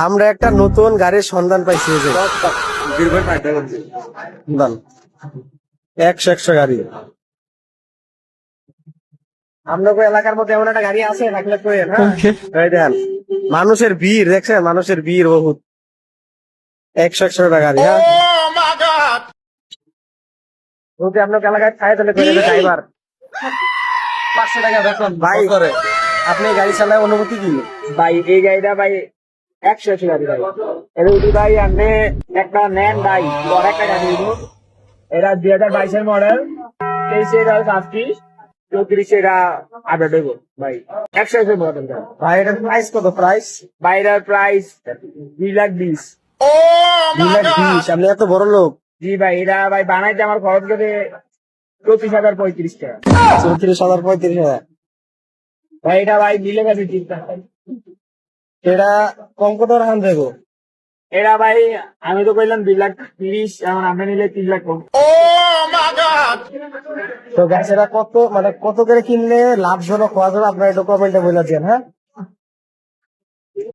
আমরা একটা নতুন গাড়ির সন্ধান পাইছি এই যে দান 100 গাড়ি। আপনাদের এলাকার মধ্যে এমন একটা গাড়ি আছে রাখলে কইেন, হ্যাঁ এই দেন মানুষের ভিড় দেখছেন, মানুষের ভিড় বহুত 100 গাড়ি। হ্যাঁ যদি আপনার এলাকায় খায় তাহলে করে দেবে ড্রাইভার 500 টাকা বেতন ভাই করে। আপনি গাড়ি চালায় অনুমতি কি ভাই? এই গাড়িটা ভাই 100 গাড়ি ভাই। এটা যদি ভাই আপনি একটা নেন ভাই, বড় একটা গাড়ি দিব। এটা 2022-এর মডেল, 23 এটা 35, 34 এটা আপডেট হইব ভাই। 100 মডেল ভাই। এটার প্রাইস কত? প্রাইস ভাই, এটার প্রাইস 2,20,000। 2,20,000? আপনি এত বড় লোক। জি ভাই, এটা ভাই বানাইতে আমার খরচ করে 34,035 টাকা। 34,000 35,000? ভাই এটা ভাই মিলে গেছে চিন্তা। এটা কম কত রাখান দেবো? এটা ভাই আমি তো কইলাম 2,30,000, এখন আপনি নিলে 3,00,000 কম। তো গ্যাস এটা কত, মানে কত করে কিনলে লাভজনক হওয়া যাবে আপনার একটু কমেন্টে বলে দেন। হ্যাঁ।